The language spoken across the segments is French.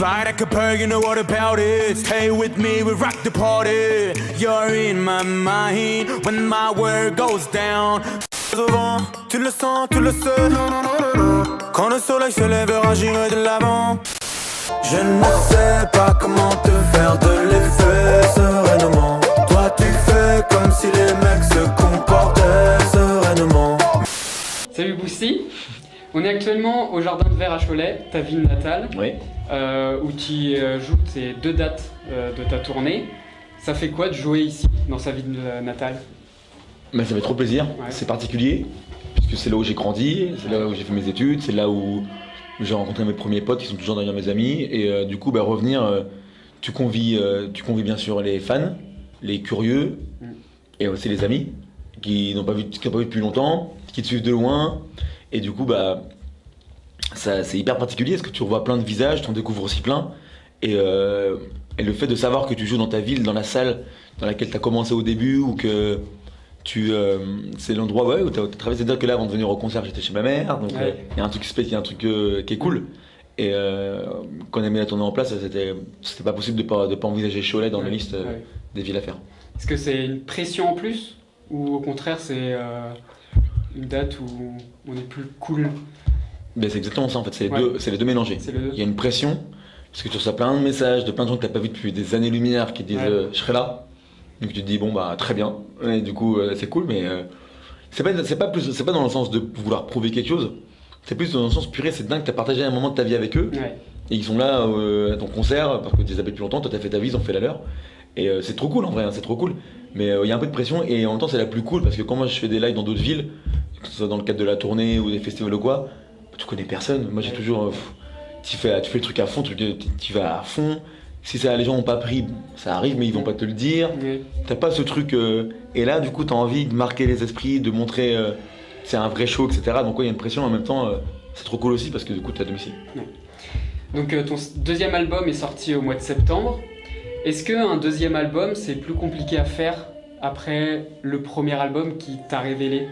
Fly like a bird, you know what about it. Stay with me, we rock the party. You're in my mind when my world goes down. Au vent, tu le sens, tu le sais. Quand le soleil se lèvera, j'irai de l'avant. Je ne sais pas comment te faire de l'effet sereinement. Toi tu fais comme si les mecs se comportaient sereinement. Salut Boosty, on est actuellement au Jardin de Verre à Cholet, ta ville natale, Oui. Où tu joues tes 2 dates de ta tournée. Ça fait quoi de jouer ici, dans sa ville natale? Bah, ça fait trop plaisir, Ouais. c'est particulier, puisque c'est là où j'ai grandi, c'est là où j'ai fait mes études, c'est là où j'ai rencontré mes premiers potes qui sont toujours d'ailleurs mes amis, et du coup revenir, tu convies bien sûr les fans, les curieux, et aussi les amis, qui n'ont pas vu depuis longtemps, qui te suivent de loin, et du coup ça, c'est hyper particulier, parce que tu revois plein de visages, tu en découvres aussi plein, et le fait de savoir que tu joues dans ta ville, dans la salle dans laquelle tu as commencé au début, ou que c'est l'endroit où tu as traversé. C'est-à-dire que là, avant de venir au concert, j'étais chez ma mère, donc il y a un truc spécial, il y a un truc qui est cool. Et quand on a mis la tournée en place, c'était pas possible de pas envisager Cholet dans la liste des villes à faire. Est-ce que c'est une pression en plus, ou au contraire c'est une date où on est plus cool? Ben, c'est exactement ça en fait, c'est les deux mélangés. Il y a une pression, parce que tu reçois plein de messages de plein de gens que tu n'as pas vu depuis des années-lumière qui disent je serai là. Donc tu te dis bon bah très bien, et du coup c'est cool, mais c'est pas dans le sens de vouloir prouver quelque chose, c'est plus dans le sens purée, c'est dingue, t'as partagé un moment de ta vie avec eux, et ils sont là à ton concert, parce que tu les appelles depuis longtemps, toi t'as fait ta vie, ils ont fait la leur, et c'est trop cool en vrai, hein, c'est trop cool, mais il y a un peu de pression, et en même temps c'est la plus cool, parce que quand moi je fais des lives dans d'autres villes, que ce soit dans le cadre de la tournée ou des festivals ou quoi, tu connais personne, moi j'ai toujours, tu fais le truc à fond, tu vas à fond. Si les gens n'ont pas pris, ça arrive, mais ils vont pas te le dire. T'as pas ce truc. Et là, du coup, t'as envie de marquer les esprits, de montrer que c'est un vrai show, etc. Donc, il y a une pression en même temps. C'est trop cool aussi parce que du coup, t'es à domicile. Donc, ton 2e album est sorti au mois de septembre. Est-ce qu'un 2e album, c'est plus compliqué à faire après le 1er album qui t'a révélé?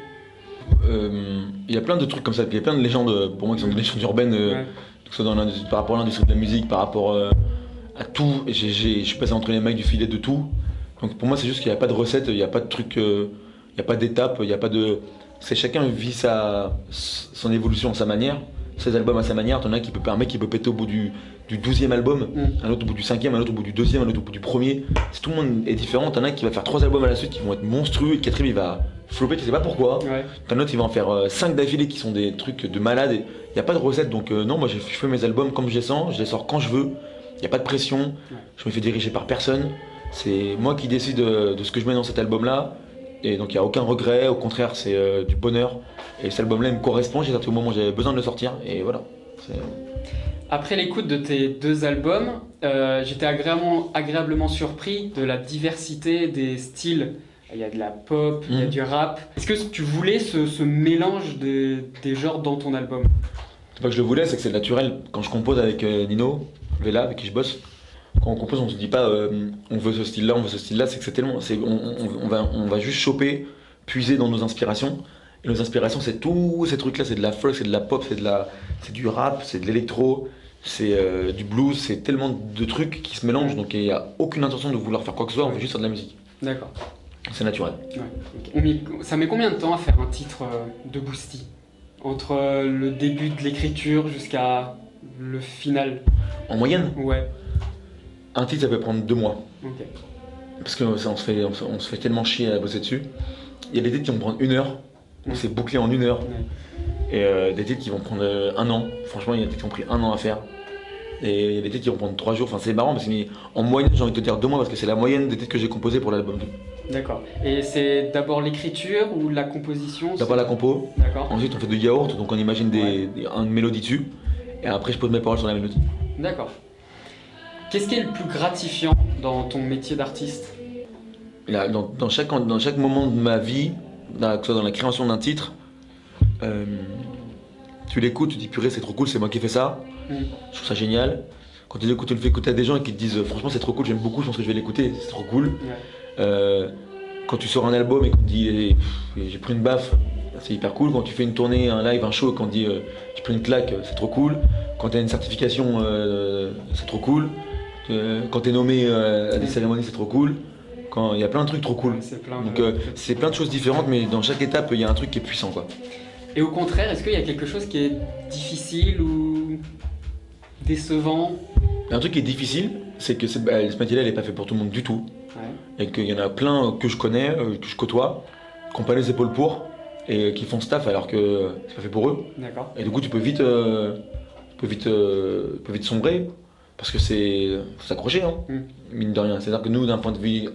Il y a plein de trucs comme ça. Il y a plein de légendes, pour moi, qui sont des légendes urbaines, que ce soit par rapport à l'industrie de la musique, par rapport à tout. Je suis passé entre les mecs du filet de tout. Donc pour moi c'est juste qu'il n'y a pas de recette, il n'y a pas de truc, il n'y a pas d'étape, il n'y a pas de. C'est chacun vit son évolution à sa manière, ses albums à sa manière. T'en as un mec qui peut péter au bout du 12e album, un autre au bout du 5e, un autre au bout du 2e, un autre au bout du 1er. Tout le monde est différent. T'en as un qui va faire 3 albums à la suite qui vont être monstrueux, et le 4e il va flopper, tu sais pas pourquoi. T'en as un autre qui va en faire 5 d'affilée qui sont des trucs de malade. Il n'y a pas de recette, donc non, moi je fais mes albums comme je les sens, je les sors quand je veux. Il n'y a pas de pression, je me fais diriger par personne, c'est moi qui décide de ce que je mets dans cet album-là, et donc il n'y a aucun regret, au contraire c'est du bonheur, et cet album-là il me correspond, j'ai sorti au moment où j'avais besoin de le sortir, et voilà. Après l'écoute de tes 2 albums, j'étais agréablement surpris de la diversité des styles. Il y a de la pop, il y a du rap. Est-ce que tu voulais ce mélange des genres dans ton album? C'est pas que je le voulais, c'est que c'est naturel. Quand je compose avec Nino Vella, avec qui je bosse, quand on compose, on se dit pas on veut ce style-là, on veut ce style-là, c'est que c'est tellement. On va juste choper, puiser dans nos inspirations. Et nos inspirations, c'est tous ces trucs-là, c'est de la folk, c'est de la pop, c'est du rap, c'est de l'électro, c'est du blues, c'est tellement de trucs qui se mélangent, donc il n'y a aucune intention de vouloir faire quoi que ce soit, on veut juste faire de la musique. D'accord. C'est naturel. Ça met combien de temps à faire un titre de Boosty? Entre le début de l'écriture jusqu'à le final? En moyenne? Ouais. Un titre, ça peut prendre 2 mois. Ok. Parce qu'on se fait tellement chier à bosser dessus. Il y a des titres qui vont prendre 1 heure, on s'est bouclé en 1 heure. Et des titres qui vont prendre 1 an. Franchement, il y a des titres qui ont pris 1 an à faire. Et il y a des titres qui vont prendre 3 jours. Enfin, c'est marrant parce qu'en moyenne, j'ai envie de te dire 2 mois parce que c'est la moyenne des titres que j'ai composés pour l'album. D'accord. Et c'est d'abord l'écriture ou la composition? D'abord la compo. D'accord. Ensuite, on fait de yaourt, donc on imagine une mélodie dessus. Et après, je pose mes paroles sur la mélodie. D'accord. Qu'est-ce qui est le plus gratifiant dans ton métier d'artiste? Dans chaque moment de ma vie, que ce soit dans la création d'un titre, tu l'écoutes, tu te dis purée, c'est trop cool, c'est moi qui ai fait ça. Je trouve ça génial. Quand tu l'écoutes, tu le fais écouter à des gens et qui te disent franchement c'est trop cool, j'aime beaucoup, je pense que je vais l'écouter, c'est trop cool. Quand tu sors un album et qu'on te dit j'ai pris une baffe, c'est hyper cool. Quand tu fais une tournée, un live, un show, quand on dit tu prends une claque, c'est trop cool. Quand tu as une certification, c'est trop cool. Quand tu es nommé à des cérémonies, c'est trop cool. Quand il y a plein de trucs trop cool. Donc c'est plein de choses différentes, mais dans chaque étape, il y a un truc qui est puissant, quoi. Et au contraire, est-ce qu'il y a quelque chose qui est difficile ou décevant? Un truc qui est difficile, c'est que ce métier-là, il n'est pas fait pour tout le monde du tout. Ouais. Et qu'il y en a plein que je connais, que je côtoie, qui n'ont pas les épaules pour, et qui font staff alors que c'est pas fait pour eux. D'accord. Et du coup, tu peux vite sombrer, parce que faut s'accrocher, hein, mine de rien. C'est-à-dire que nous, d'un point de vue,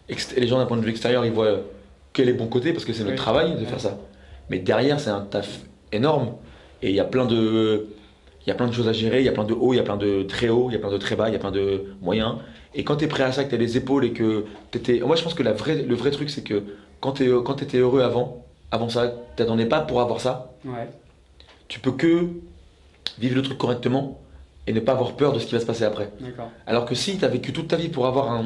les gens d'un point de vue extérieur, ils voient que les bons côtés, parce que c'est notre travail de faire ça. Mais derrière, c'est un taf énorme, et il y a plein de choses à gérer, il y a plein de hauts, il y a plein de très hauts, il y a plein de très bas, il y a plein de moyens. Et quand tu es prêt à ça, que tu as les épaules et que t'étais... Moi, je pense que le vrai truc, c'est que quand tu étais heureux avant ça, tu t'attendais pas pour avoir ça, tu peux que vivre le truc correctement et ne pas avoir peur de ce qui va se passer après. Alors que si tu as vécu toute ta vie pour avoir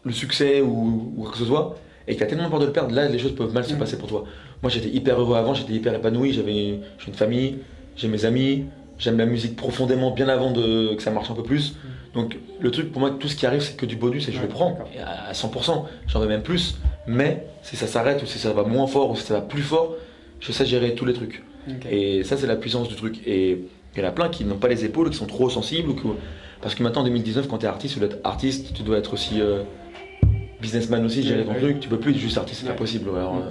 le succès ou quoi que ce soit, et que tu as tellement peur de le perdre, là, les choses peuvent mal se passer pour toi. Moi, j'étais hyper heureux avant, j'étais hyper épanoui, j'ai une famille, j'ai mes amis, j'aime la musique profondément bien avant que ça marche un peu plus. Donc le truc pour moi, tout ce qui arrive, c'est que du bonus et je le prends à 100%. J'en veux même plus, mais si ça s'arrête ou si ça va moins fort ou si ça va plus fort, je sais gérer tous les trucs. Et ça, c'est la puissance du truc. Et il y en a plein qui n'ont pas les épaules, qui sont trop sensibles. Parce que maintenant en 2019, quand tu es artiste, tu dois être artiste, tu dois être aussi businessman aussi, gérer ton truc. Tu peux plus être juste artiste, c'est pas possible. Alors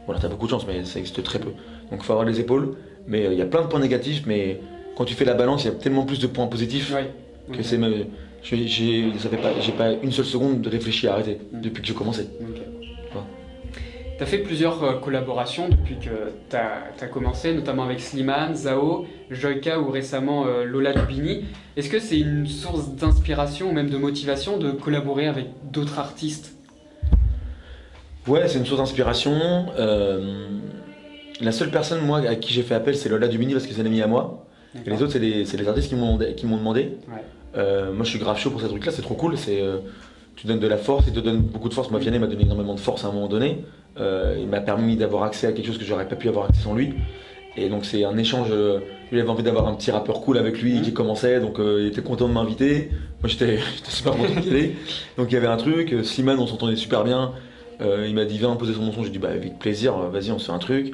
voilà, t'as beaucoup de chance, mais ça existe très peu. Donc il faut avoir les épaules. Mais il y a plein de points négatifs, mais quand tu fais la balance, il y a tellement plus de points positifs que c'est même. J'ai pas une seule seconde de réfléchir à arrêter depuis que j'ai commencé. Tu as fait plusieurs collaborations depuis que tu as commencé, notamment avec Slimane, Zao, Joyka ou récemment Lola Dubini. Est-ce que c'est une source d'inspiration ou même de motivation de collaborer avec d'autres artistes? Ouais, c'est une source d'inspiration. La seule personne moi, à qui j'ai fait appel, c'est Lola Dubini parce que c'est une amie à moi. Et les autres, c'est les artistes qui m'ont demandé. Moi, je suis grave chaud pour ces trucs-là, c'est trop cool. Tu donnes de la force, il te donne beaucoup de force. Moi, Vianney m'a donné énormément de force à un moment donné. Il m'a permis d'avoir accès à quelque chose que j'aurais pas pu avoir accès sans lui. Et donc, c'est un échange. Lui avait envie d'avoir un petit rappeur cool avec lui qui commençait, donc il était content de m'inviter. Moi, j'étais super content d'y aller. Donc, il y avait un truc. Slimane, on s'entendait super bien. Il m'a dit, viens poser son son. J'ai dit, bah, avec plaisir, vas-y, on se fait un truc.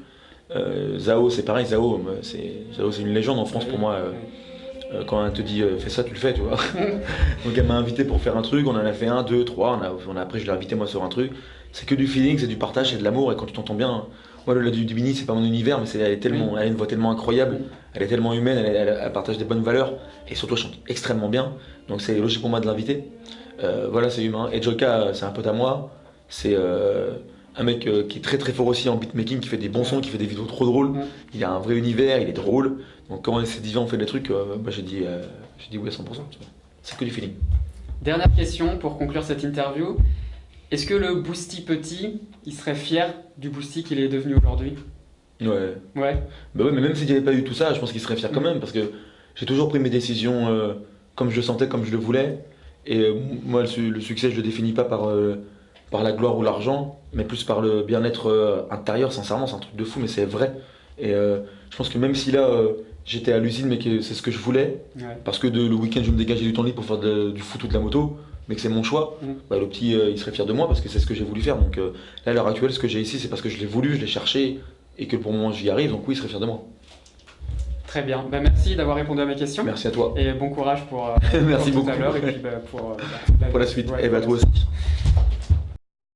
Zao, c'est pareil. Zao, c'est une légende en France pour moi. Quand elle te dit fais ça, tu le fais, tu vois. Donc elle m'a invité pour faire un truc, on en a fait un, deux, trois, après je l'ai invité moi sur un truc. C'est que du feeling, c'est du partage, c'est de l'amour, et quand tu t'entends bien, moi Lola Dubini c'est pas mon univers, mais elle a une voix tellement incroyable, elle est tellement humaine, elle partage des bonnes valeurs, et surtout elle chante extrêmement bien, donc c'est logique pour moi de l'inviter. Voilà, c'est humain. Et Joyka, c'est un pote à moi, c'est un mec qui est très très fort aussi en beatmaking, qui fait des bons sons, qui fait des vidéos trop drôles, il a un vrai univers, il est drôle. Donc quand on s'est dit on fait des trucs, j'ai dit oui à 100%. C'est que du feeling. Dernière question pour conclure cette interview. Est-ce que le Boosty petit, il serait fier du Boosty qu'il est devenu aujourd'hui? Ouais. Bah ouais, mais même s'il n'y avait pas eu tout ça, je pense qu'il serait fier quand même, parce que j'ai toujours pris mes décisions comme je le sentais, comme je le voulais. Et moi, le succès, je le définis pas par la gloire ou l'argent, mais plus par le bien-être intérieur. Sincèrement, c'est un truc de fou, mais c'est vrai. Et je pense que même si là j'étais à l'usine, mais que c'est ce que je voulais, parce que le week-end je me dégageais du temps libre pour faire du foot ou de la moto, mais que c'est mon choix, bah, le petit il serait fier de moi parce que c'est ce que j'ai voulu faire. Donc là à l'heure actuelle, ce que j'ai ici, c'est parce que je l'ai voulu, je l'ai cherché et que pour le moment j'y arrive, donc oui, il serait fier de moi. Très bien, merci d'avoir répondu à mes questions. Merci à toi. Et bon courage pour, merci pour beaucoup. tout à l'heure et puis pour la suite. Et toi aussi.